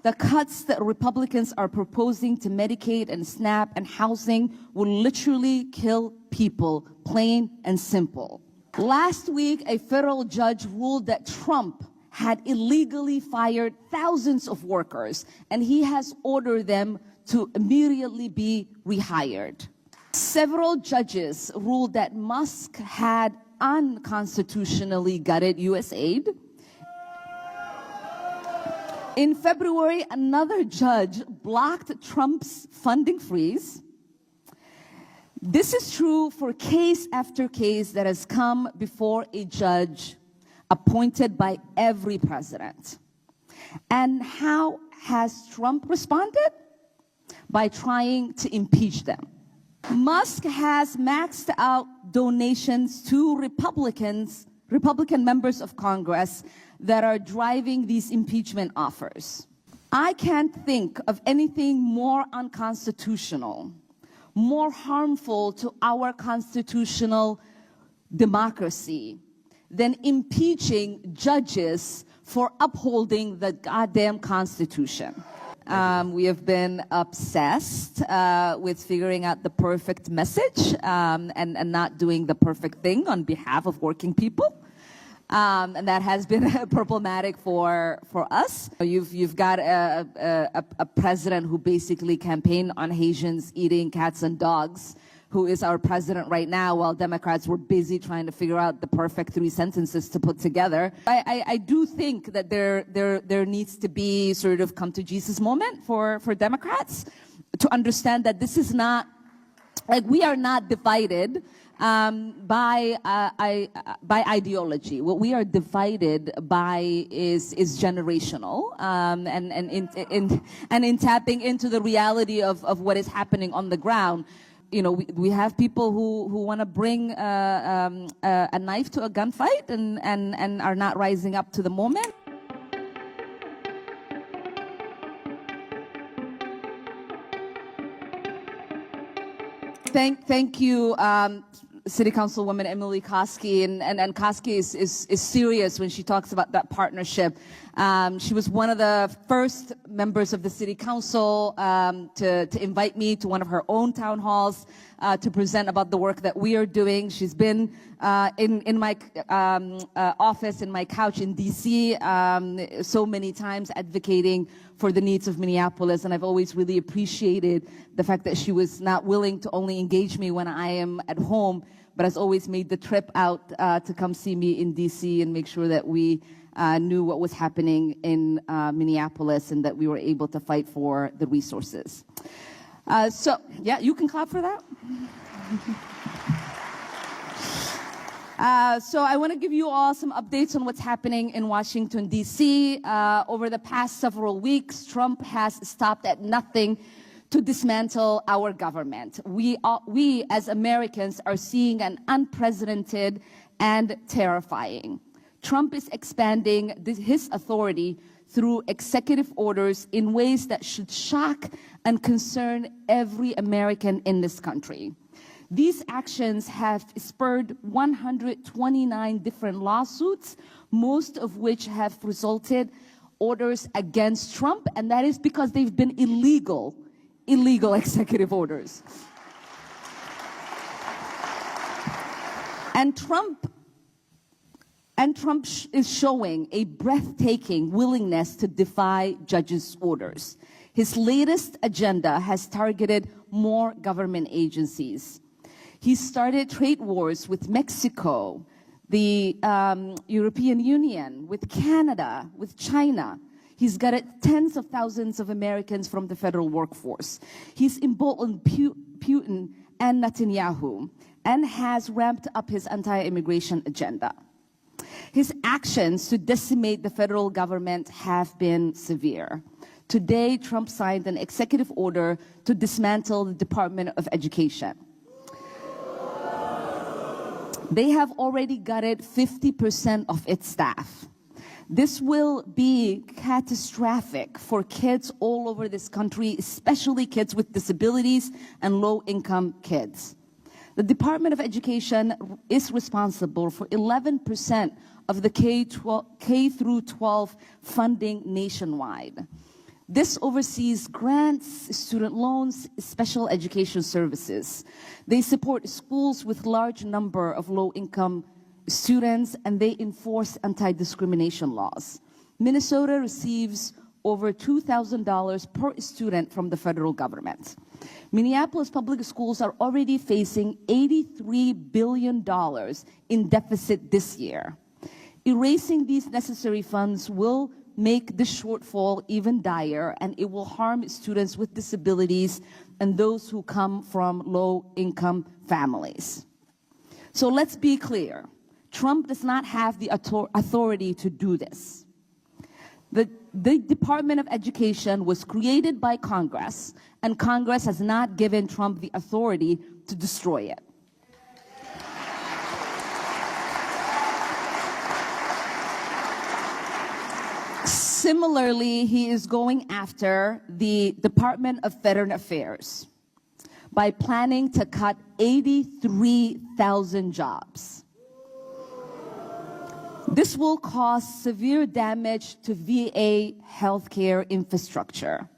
the cuts that Republicans are proposing to Medicaid and SNAP and housing will literally kill people, plain and simple. Last week, a federal judge ruled that Trump had illegally fired thousands of workers, and he has ordered them to immediately be rehired. Several judges ruled that Musk had unconstitutionally gutted U.S. aid. In February, another judge blocked Trump's funding freeze. This is true for case after case that has come before a judge appointed by every president. And how has Trump responded? By trying to impeach them. Musk has maxed out donations to Republican members of Congress that are driving these impeachment offers. I can't think of anything more unconstitutional, more harmful to our constitutional democracy than impeaching judges for upholding the goddamn Constitution. We have been obsessed with figuring out the perfect message and not doing the perfect thing on behalf of working people. And that has been problematic for us. You've got a president who basically campaigned on Haitians eating cats and dogs, who is our president right now, while Democrats were busy trying to figure out the perfect 3 sentences to put together. I do think that there needs to be sort of come to Jesus moment for Democrats to understand that this is not, like, we are not divided by ideology. What we are divided by is generational, and in tapping into the reality of what is happening on the ground. You know, we have people who want to bring a knife to a gunfight and are not rising up to the moment. Thank you, City Councilwoman Emily Koski, and Koski is serious when she talks about that partnership. She was one of the first members of the City Council to invite me to one of her own town halls to present about the work that we are doing. She's been in my office, in my couch in D.C. So many times advocating for the needs of Minneapolis, and I've always really appreciated the fact that she was not willing to only engage me when I am at home, but has always made the trip out to come see me in D.C. and make sure that we knew what was happening in Minneapolis and that we were able to fight for the resources. So, yeah, you can clap for that. So I want to give you all some updates on what's happening in Washington, D.C. Over the past several weeks, Trump has stopped at nothing to dismantle our government. We as Americans are seeing an unprecedented and terrifying. Trump is expanding his authority through executive orders in ways that should shock and concern every American in this country. These actions have spurred 129 different lawsuits, most of which have resulted orders against Trump, and that is because they've been illegal executive orders. And Trump is showing a breathtaking willingness to defy judges' orders. His latest agenda has targeted more government agencies. He started trade wars with Mexico, the European Union, with Canada, with China. He's gutted tens of thousands of Americans from the federal workforce. He's emboldened Putin and Netanyahu and has ramped up his anti-immigration agenda. His actions to decimate the federal government have been severe. Today, Trump signed an executive order to dismantle the Department of Education. They have already gutted 50% of its staff. This will be catastrophic for kids all over this country, especially kids with disabilities and low-income kids. The Department of Education is responsible for 11% of the K through 12 funding nationwide. This oversees grants, student loans, special education services. They support schools with large number of low-income students, and they enforce anti-discrimination laws. Minnesota receives over $2,000 per student from the federal government. Minneapolis public schools are already facing $83 billion in deficit this year. Erasing these necessary funds will make the shortfall even dire, and it will harm students with disabilities and those who come from low-income families. So let's be clear. Trump does not have the authority to do this. The Department of Education was created by Congress, and Congress has not given Trump the authority to destroy it. Similarly, he is going after the Department of Veteran Affairs by planning to cut 83,000 jobs. This will cause severe damage to VA healthcare infrastructure.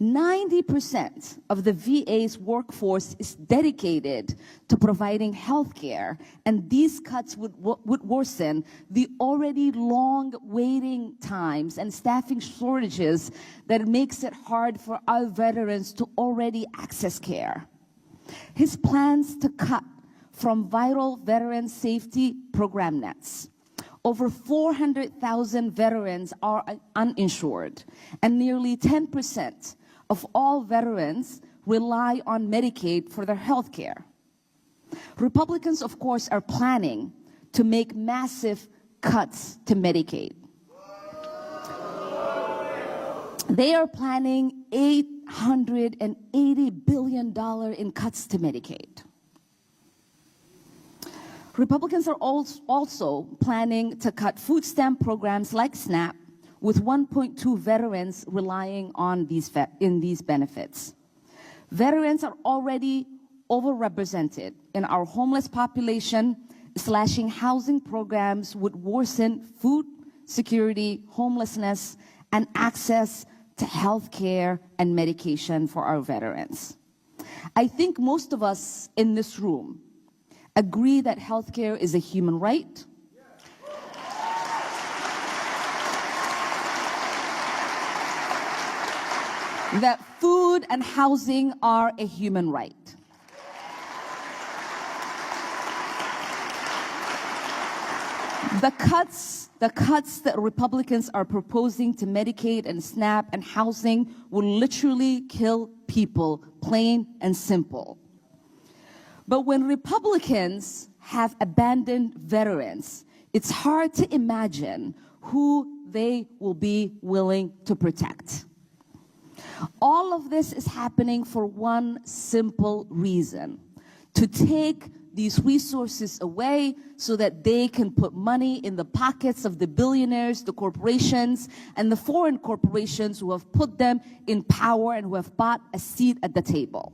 90% of the VA's workforce is dedicated to providing healthcare, and these cuts would worsen the already long waiting times and staffing shortages that makes it hard for our veterans to already access care. His plans to cut from vital veteran safety program nets. Over 400,000 veterans are uninsured, and nearly 10% of all veterans rely on Medicaid for their health care. Republicans, of course, are planning to make massive cuts to Medicaid. They are planning $880 billion in cuts to Medicaid. Republicans are also planning to cut food stamp programs like SNAP, with 1.2 veterans relying on these benefits. Veterans are already overrepresented in our homeless population. Slashing housing programs would worsen food security, homelessness, and access to health care and medication for our veterans. I think most of us in this room agree that healthcare is a human right. That food and housing are a human right. The cuts that Republicans are proposing to Medicaid and SNAP and housing will literally kill people, plain and simple. But when Republicans have abandoned veterans, it's hard to imagine who they will be willing to protect. All of this is happening for one simple reason: to take these resources away so that they can put money in the pockets of the billionaires, the corporations, and the foreign corporations who have put them in power and who have bought a seat at the table.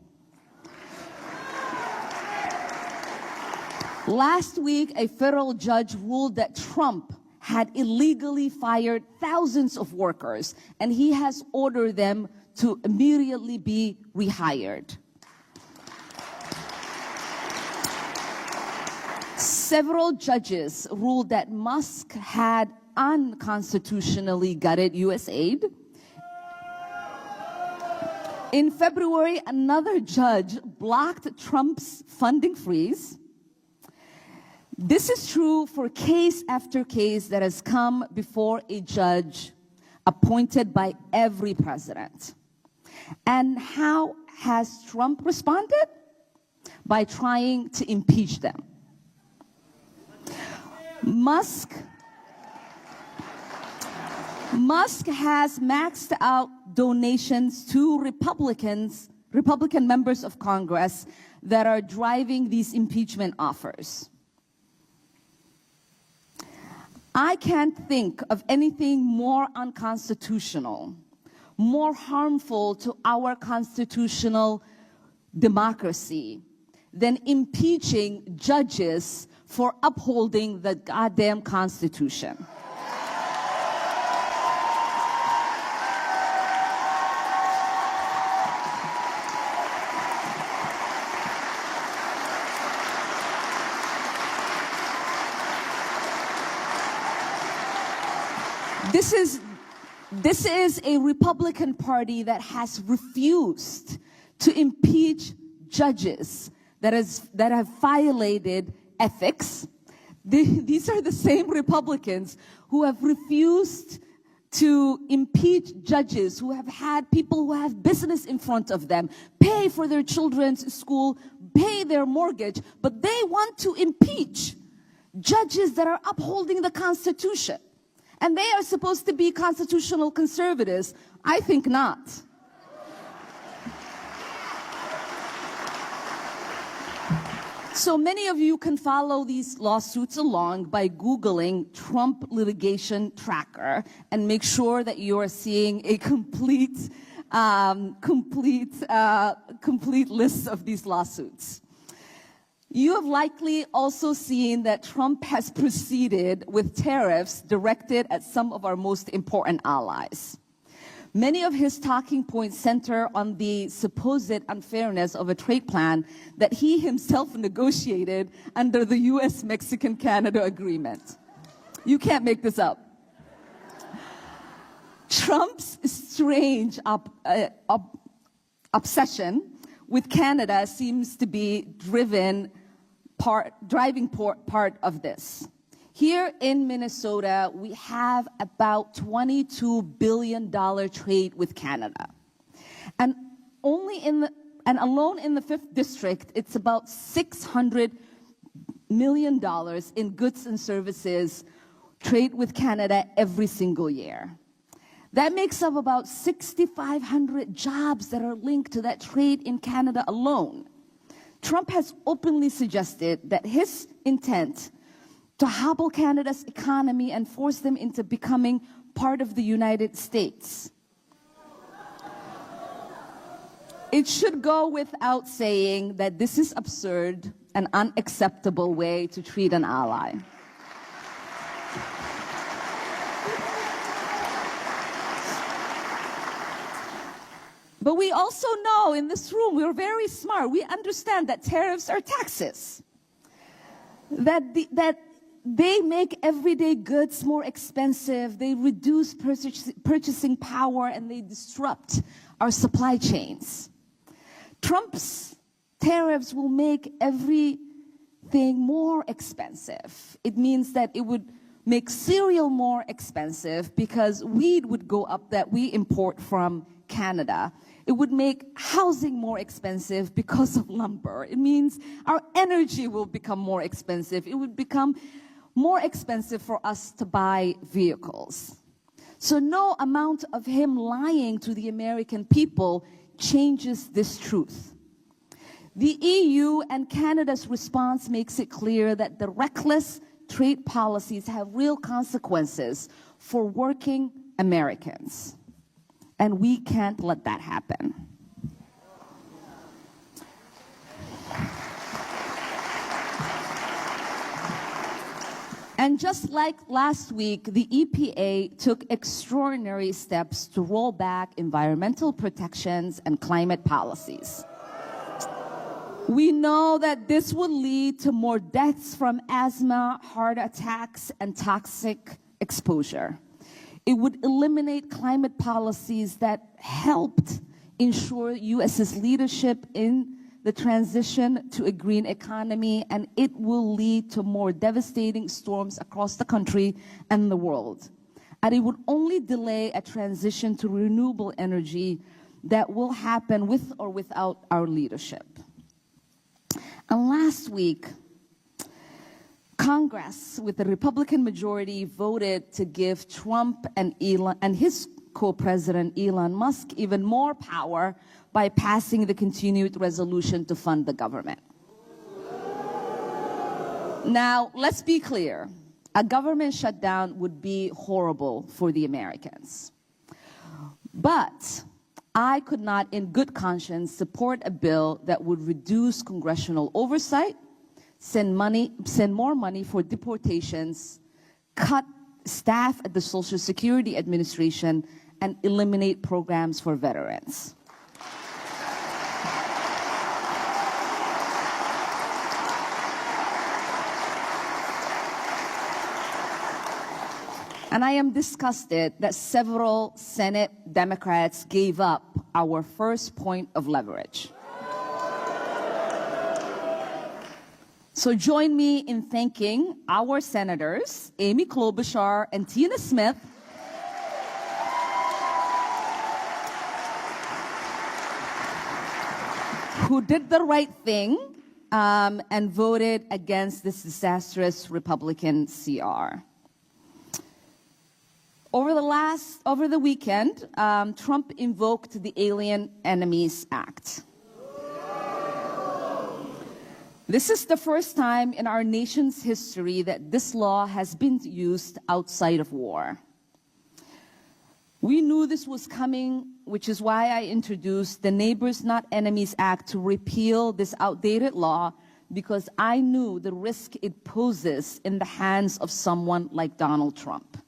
Last week, a federal judge ruled that Trump had illegally fired thousands of workers, and he has ordered them to immediately be rehired. Several judges ruled that Musk had unconstitutionally gutted U.S. aid. In February, another judge blocked Trump's funding freeze. This is true for case after case that has come before a judge appointed by every president. And how has Trump responded? By trying to impeach them. Musk has maxed out donations to Republican members of Congress that are driving these impeachment offers. I can't think of anything more unconstitutional, more harmful to our constitutional democracy than impeaching judges for upholding the goddamn Constitution. This is a Republican Party that has refused to impeach judges that have violated ethics. These are the same Republicans who have refused to impeach judges who have had people who have business in front of them, pay for their children's school, pay their mortgage, but they want to impeach judges that are upholding the Constitution. And they are supposed to be constitutional conservatives. I think not. So many of you can follow these lawsuits along by Googling Trump litigation tracker and make sure that you are seeing a complete list of these lawsuits. You have likely also seen that Trump has proceeded with tariffs directed at some of our most important allies. Many of his talking points center on the supposed unfairness of a trade plan that he himself negotiated under the U.S.-Mexican-Canada agreement. You can't make this up. Trump's strange obsession with Canada seems to be driving part of this. Here in Minnesota, we have about $22 billion trade with Canada. And alone in the 5th District, it's about $600 million in goods and services trade with Canada every single year. That makes up about 6,500 jobs that are linked to that trade in Canada alone. Trump has openly suggested that his intent to hobble Canada's economy and force them into becoming part of the United States. It should go without saying that this is absurd and unacceptable way to treat an ally. But we also know in this room, we're very smart. We understand that tariffs are taxes. That they make everyday goods more expensive, they reduce purchasing power, and they disrupt our supply chains. Trump's tariffs will make everything more expensive. It means that it would make cereal more expensive because wheat would go up that we import from Canada. It would make housing more expensive because of lumber. It means our energy will become more expensive. It would become more expensive for us to buy vehicles. So no amount of him lying to the American people changes this truth. The EU and Canada's response makes it clear that the reckless trade policies have real consequences for working Americans. And we can't let that happen. And just like last week, the EPA took extraordinary steps to roll back environmental protections and climate policies. We know that this will lead to more deaths from asthma, heart attacks, and toxic exposure. It would eliminate climate policies that helped ensure U.S.'s leadership in the transition to a green economy, and it will lead to more devastating storms across the country and the world. And it would only delay a transition to renewable energy that will happen with or without our leadership. And last week, Congress, with the Republican majority, voted to give Trump and his co-president Elon Musk even more power by passing the continued resolution to fund the government. Now, let's be clear. A government shutdown would be horrible for the Americans. But I could not, in good conscience, support a bill that would reduce congressional oversight, send more money for deportations, cut staff at the Social Security Administration, and eliminate programs for veterans. And I am disgusted that several Senate Democrats gave up our first point of leverage. So join me in thanking our senators, Amy Klobuchar and Tina Smith, who did the right thing and voted against this disastrous Republican CR. Over the weekend, Trump invoked the Alien Enemies Act. This is the first time in our nation's history that this law has been used outside of war. We knew this was coming, which is why I introduced the Neighbors Not Enemies Act to repeal this outdated law, because I knew the risk it poses in the hands of someone like Donald Trump.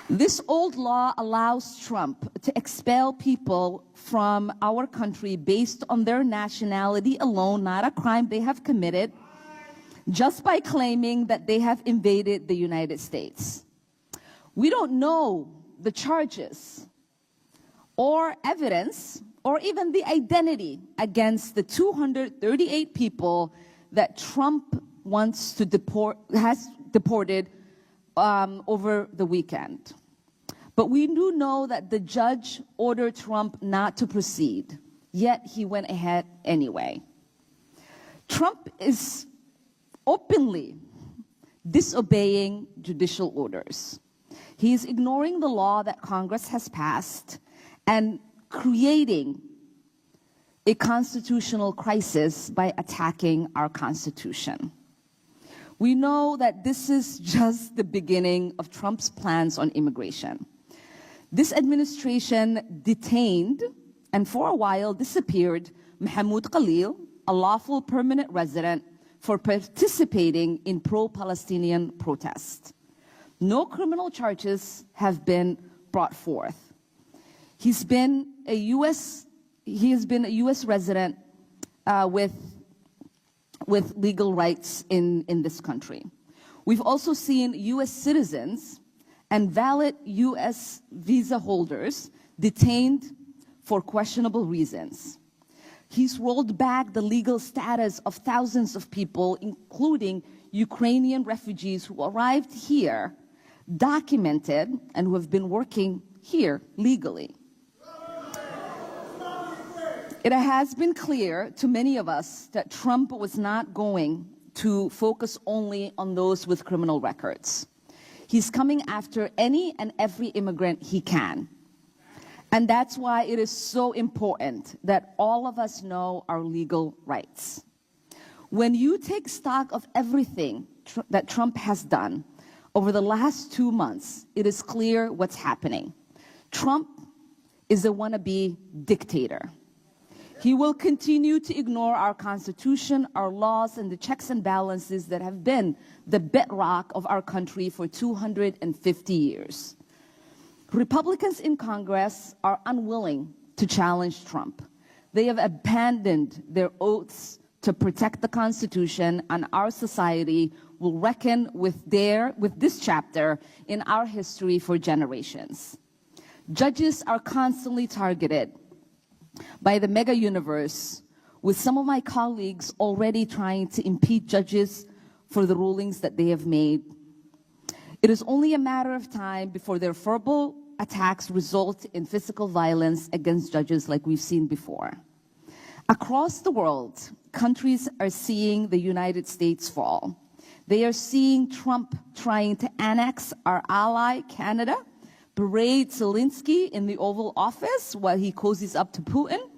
This old law allows Trump to expel people from our country based on their nationality alone, not a crime they have committed, just by claiming that they have invaded the United States. We don't know the charges or evidence or even the identity against the 238 people that Trump wants to has deported over the weekend. But we do know that the judge ordered Trump not to proceed, yet he went ahead anyway. Trump is openly disobeying judicial orders. He is ignoring the law that Congress has passed and creating a constitutional crisis by attacking our Constitution. We know that this is just the beginning of Trump's plans on immigration. This administration detained and for a while disappeared Mahmoud Khalil, a lawful permanent resident, for participating in pro-Palestinian protests. No criminal charges have been brought forth. He's been a U.S. resident with legal rights in this country. We've also seen U.S. citizens and valid U.S. visa holders detained for questionable reasons. He's rolled back the legal status of thousands of people, including Ukrainian refugees who arrived here, documented, and who have been working here legally. It has been clear to many of us that Trump was not going to focus only on those with criminal records. He's coming after any and every immigrant he can. And that's why it is so important that all of us know our legal rights. When you take stock of everything that Trump has done over the last 2 months, it is clear what's happening. Trump is a wannabe dictator. He will continue to ignore our Constitution, our laws, and the checks and balances that have been the bedrock of our country for 250 years. Republicans in Congress are unwilling to challenge Trump. They have abandoned their oaths to protect the Constitution, and our society will reckon with this chapter in our history for generations. Judges are constantly targeted by the mega universe, with some of my colleagues already trying to impeach judges for the rulings that they have made. It is only a matter of time before their verbal attacks result in physical violence against judges like we've seen before. Across the world, countries are seeing the United States fall. They are seeing Trump trying to annex our ally, Canada, berate Zelensky in the Oval Office while he cozies up to Putin.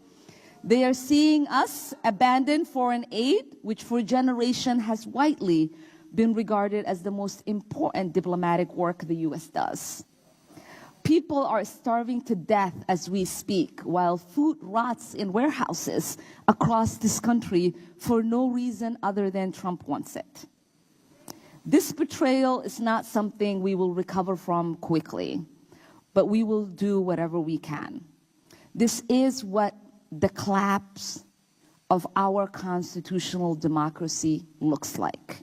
They are seeing us abandon foreign aid, which for a generation has widely been regarded as the most important diplomatic work the U.S. does. People are starving to death as we speak, while food rots in warehouses across this country for no reason other than Trump wants it. This betrayal is not something we will recover from quickly, but we will do whatever we can. This is what the collapse of our constitutional democracy looks like.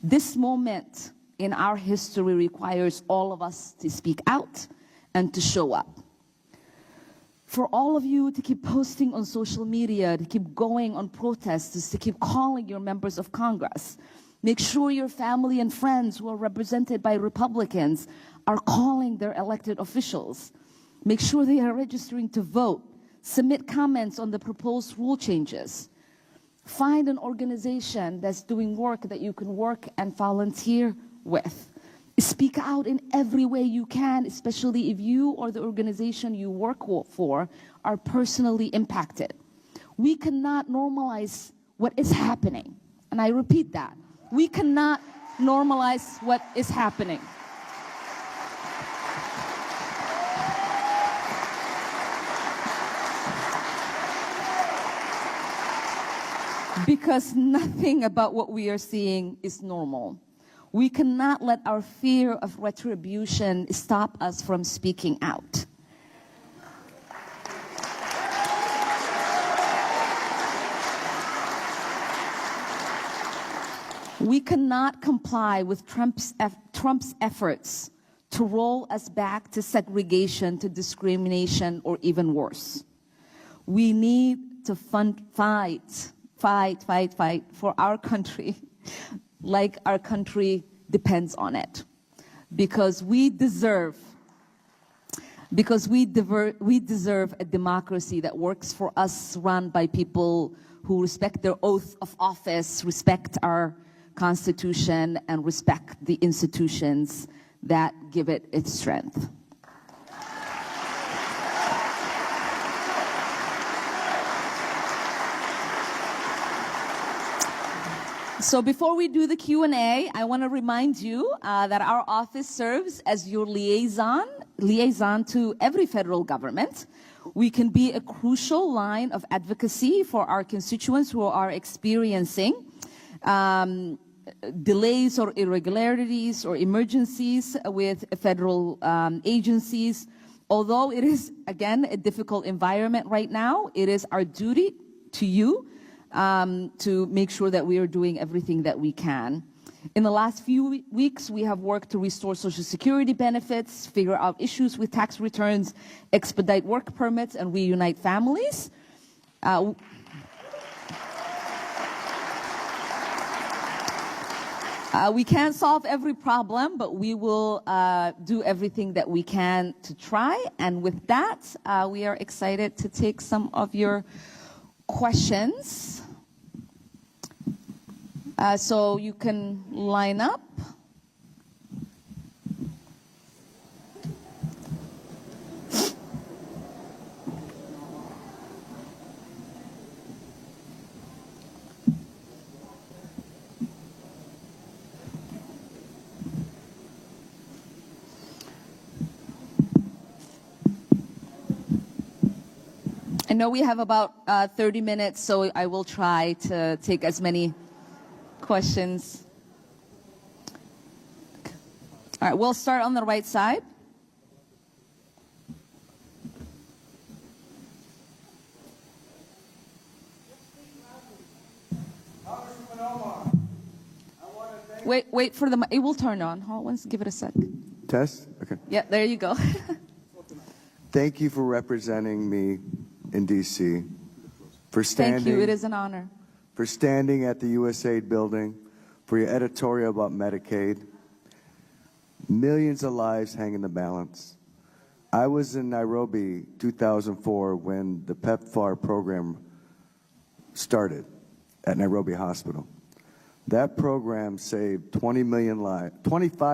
This moment in our history requires all of us to speak out and to show up. For all of you to keep posting on social media, to keep going on protests, to keep calling your members of Congress. Make sure your family and friends who are represented by Republicans are calling their elected officials. Make sure they are registering to vote. Submit comments on the proposed rule changes. Find an organization that's doing work that you can work and volunteer with. Speak out in every way you can, especially if you or the organization you work for are personally impacted. We cannot normalize what is happening. And I repeat that. We cannot normalize what is happening. Because nothing about what we are seeing is normal. We cannot let our fear of retribution stop us from speaking out. We cannot comply with Trump's efforts to roll us back to segregation, to discrimination, or even worse. We need to fight for our country like our country depends on it. Because we deserve a democracy that works for us, run by people who respect their oath of office, respect our Constitution, and respect the institutions that give it its strength. So before we do the Q&A, I want to remind you that our office serves as your liaison to every federal government. We can be a crucial line of advocacy for our constituents who are experiencing delays or irregularities or emergencies with federal agencies. Although it is, again, a difficult environment right now, it is our duty to you to make sure that we are doing everything that we can. In the last few weeks, we have worked to restore Social Security benefits, figure out issues with tax returns, expedite work permits, and reunite families. We can't solve every problem, but we will do everything that we can to try. And with that, we are excited to take some of your questions. So you can line up. I know we have about 30 minutes, so I will try to take as many questions. All right, we'll start on the right side. Wait for the, it will turn on. Hold on, give it a sec. Test? Okay. Yeah, there you go. Thank you for representing me in D.C. For standing. Thank you, it is an honor. For standing at the USAID building, for your editorial about Medicaid. Millions of lives hang in the balance. I was in Nairobi 2004 when the PEPFAR program started at Nairobi Hospital. That program saved 25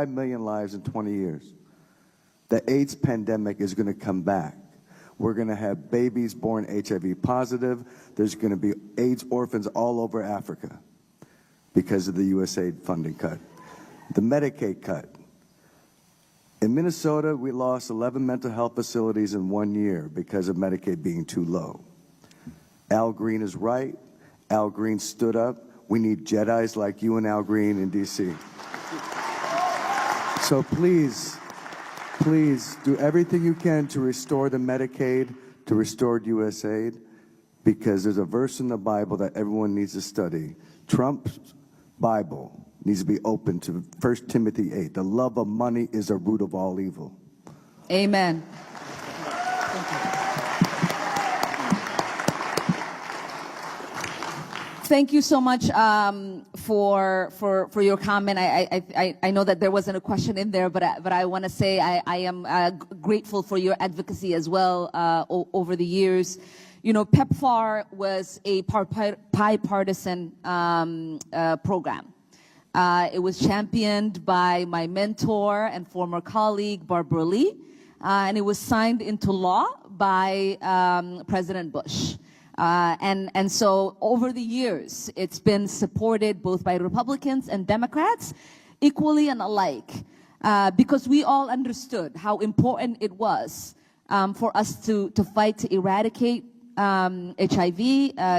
million lives in 20 years. The AIDS pandemic is going to come back. We're going to have babies born HIV positive. There's going to be AIDS orphans all over Africa because of the USAID funding cut. The Medicaid cut. In Minnesota, we lost 11 mental health facilities in 1 year because of Medicaid being too low. Al Green is right. Al Green stood up. We need Jedis like you and Al Green in D.C. So please do everything you can to restore the Medicaid, to restore USAID, because there's a verse in the Bible that everyone needs to study. Trump's Bible needs to be open to 1 Timothy 8. The love of money is a root of all evil. Amen. Thank you so much for your comment. I know that there wasn't a question in there, but I want to say I am grateful for your advocacy as well over the years. You know, PEPFAR was a bipartisan program. It was championed by my mentor and former colleague, Barbara Lee, and it was signed into law by President Bush. And so over the years, it's been supported both by Republicans and Democrats, equally and alike, because we all understood how important it was for us to fight to eradicate HIV,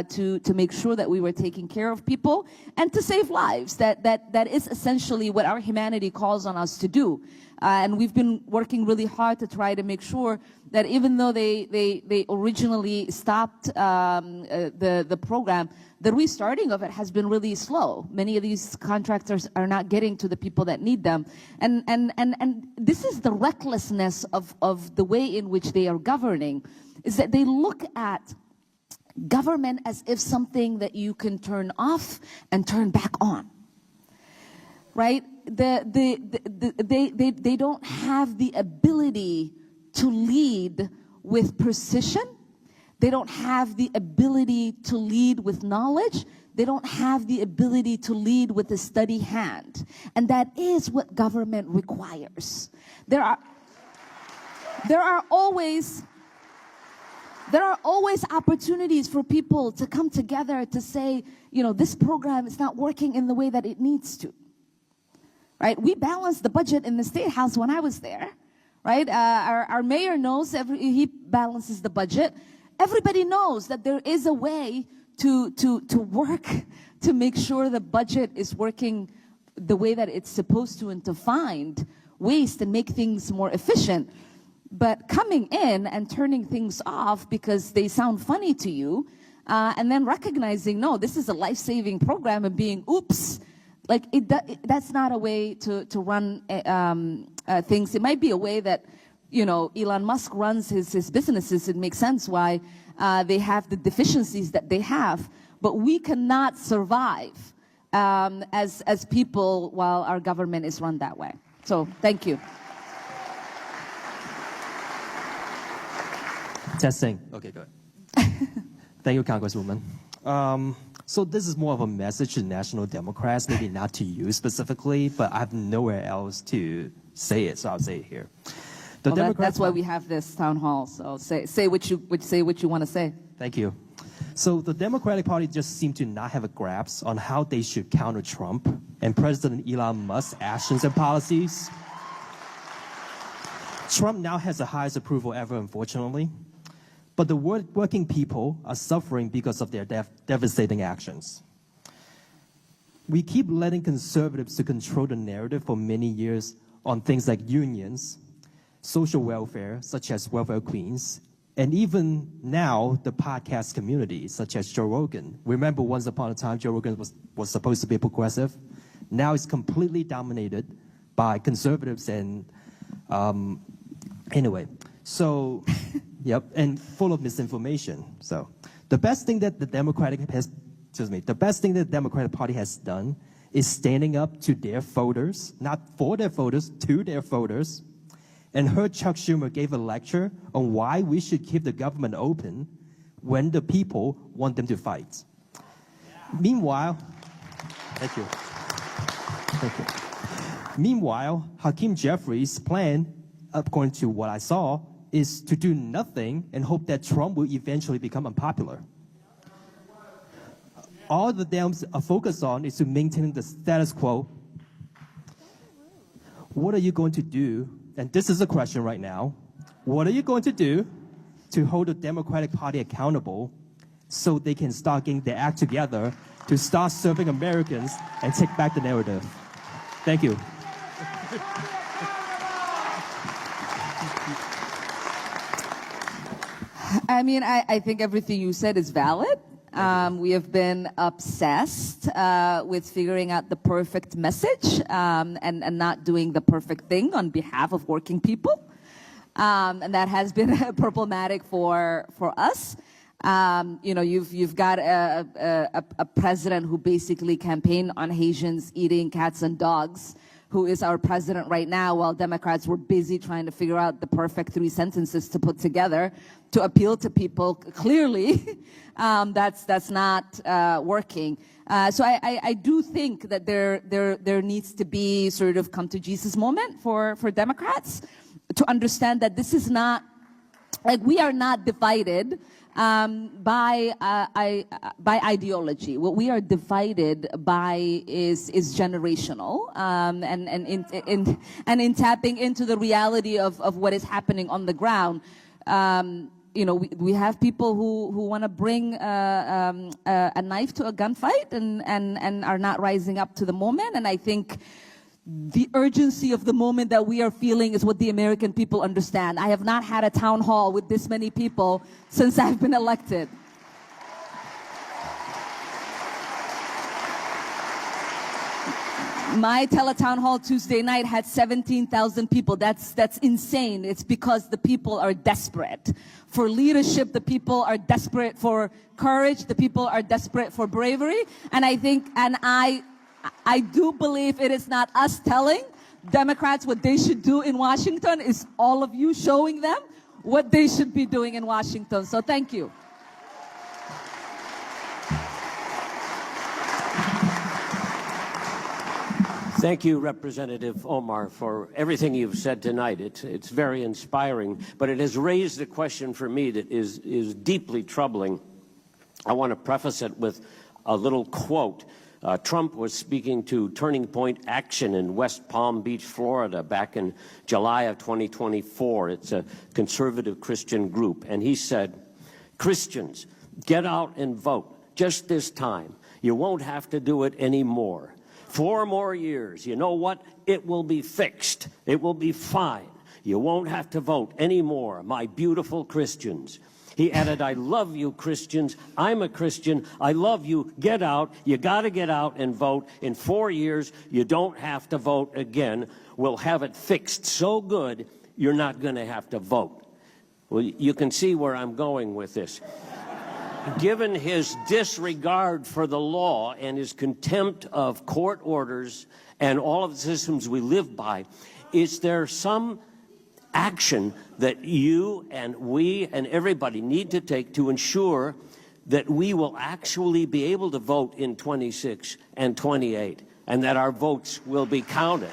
to make sure that we were taking care of people and to save lives. That is essentially what our humanity calls on us to do. And we've been working really hard to try to make sure that even though they originally stopped the program, the restarting of it has been really slow. Many of these contractors are not getting to the people that need them. And this is the recklessness of the way in which they are governing, is that they look at government as if something that you can turn off and turn back on, right? They don't have the ability to lead with precision. They don't have the ability to lead with knowledge. They don't have the ability to lead with a steady hand. And that is what government requires. There are always opportunities for people to come together to say, you know, this program is not working in the way that it needs to. Right? We balanced the budget in the State House when I was there. Right? Our mayor knows he balances the budget. Everybody knows that there is a way to work to make sure the budget is working the way that it's supposed to and to find ways to make things more efficient. But coming in and turning things off because they sound funny to you, and then recognizing, no, this is a life-saving program, and being, oops, like that's not a way to run things. It might be a way that, you know, Elon Musk runs his businesses. It makes sense why they have the deficiencies that they have. But we cannot survive as people while our government is run that way. So thank you. Testing. Okay, good. Thank you, Congresswoman. So this is more of a message to National Democrats, maybe not to you specifically, but I have nowhere else to say it, so I'll say it here. That's why we have this town hall. So say what you want to say. Thank you. So the Democratic Party just seemed to not have a grasp on how they should counter Trump and President Elon Musk's actions and policies. Trump now has the highest approval ever, unfortunately. But the working people are suffering because of their devastating actions. We keep letting conservatives to control the narrative for many years on things like unions, social welfare, such as welfare queens, and even now the podcast community, such as Joe Rogan. Remember, once upon a time, Joe Rogan was supposed to be progressive. Now it's completely dominated by conservatives and anyway. So, yep, and full of misinformation. So, the best thing that the Democratic Party has done is standing up to their voters, not for their voters, to their voters. And heard Chuck Schumer gave a lecture on why we should keep the government open when the people want them to fight. Meanwhile, thank you. Meanwhile, Hakeem Jeffries' plan, according to what I saw, is to do nothing and hope that Trump will eventually become unpopular. All the Dems are focused on is to maintain the status quo. What are you going to do? And this is a question right now. What are you going to do to hold the Democratic Party accountable so they can start getting their act together to start serving Americans and take back the narrative? Thank you. I mean, I think everything you said is valid. We have been obsessed with figuring out the perfect message and not doing the perfect thing on behalf of working people. And that has been problematic for us. You know, you've got a president who basically campaigned on Haitians eating cats and dogs, who is our president right now, while Democrats were busy trying to figure out the perfect 3 sentences to put together to appeal to people. Clearly, that's not working. So I do think that there needs to be sort of come to Jesus moment for Democrats to understand that this is not, like, we are not divided by ideology. What we are divided by is generational, and in tapping into the reality of what is happening on the ground. You know, we have people who want to bring a knife to a gunfight and are not rising up to the moment. And I think the urgency of the moment that we are feeling is what the American people understand. I have not had a town hall with this many people since I've been elected. My teletown hall Tuesday night had 17,000 people. That's insane. It's because the people are desperate for leadership. The people are desperate for courage. The people are desperate for bravery. And I think, and I do believe it is not us telling Democrats what they should do in Washington. It's all of you showing them what they should be doing in Washington. So thank you. Thank you, Representative Omar, for everything you've said tonight. It's very inspiring, but it has raised a question for me that is deeply troubling. I want to preface it with a little quote. Trump was speaking to Turning Point Action in West Palm Beach, Florida, back in July of 2024. It's a conservative Christian group. And he said, "Christians, get out and vote. Just this time. You won't have to do it anymore. 4 more years. You know what? It will be fixed. It will be fine. You won't have to vote anymore, my beautiful Christians." He added, "I love you, Christians. I'm a Christian. I love you. Get out. You got to get out and vote. In 4 years, you don't have to vote again. We'll have it fixed so good, you're not going to have to vote." Well, you can see where I'm going with this. Given his disregard for the law and his contempt of court orders and all of the systems we live by, is there some action that you and we and everybody need to take to ensure that we will actually be able to vote in 26 and 28 and that our votes will be counted?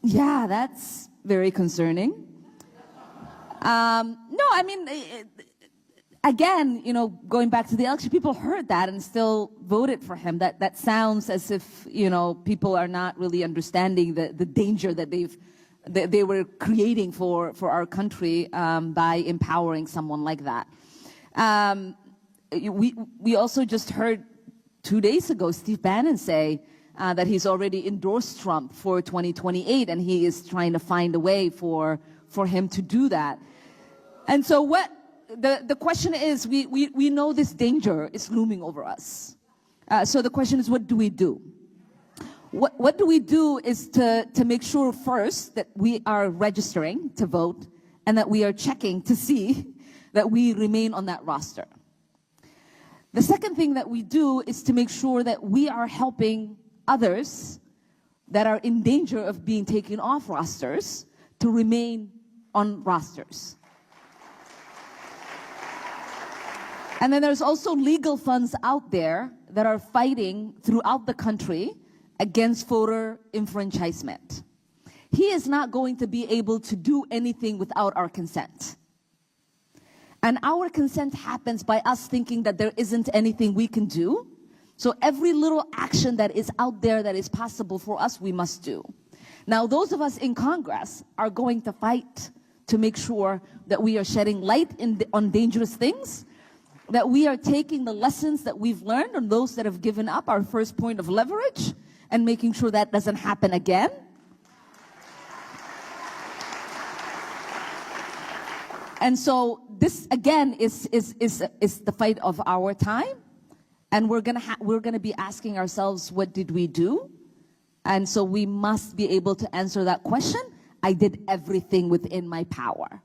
Yeah, that's very concerning. No, I mean, again, you know, going back to the election, people heard that and still voted for him. That sounds as if, you know, people are not really understanding the danger that they were creating for our country by empowering someone like that. We also just heard 2 days ago Steve Bannon say that he's already endorsed Trump for 2028, and he is trying to find a way for him to do that. And so what the question is, we know this danger is looming over us. So the question is, what do we do? What do we do is to make sure first that we are registering to vote and that we are checking to see that we remain on that roster. The second thing that we do is to make sure that we are helping others that are in danger of being taken off rosters to remain on rosters. And then there's also legal funds out there that are fighting throughout the country against voter enfranchisement. He is not going to be able to do anything without our consent. And our consent happens by us thinking that there isn't anything we can do. So every little action that is out there that is possible for us, we must do. Now, those of us in Congress are going to fight to make sure that we are shedding light on dangerous things. that we are taking the lessons that we've learned on those that have given up, our first point of leverage, and making sure that doesn't happen again. And so this, again, is the fight of our time. And we're gonna be asking ourselves, what did we do? And so we must be able to answer that question. I did everything within my power.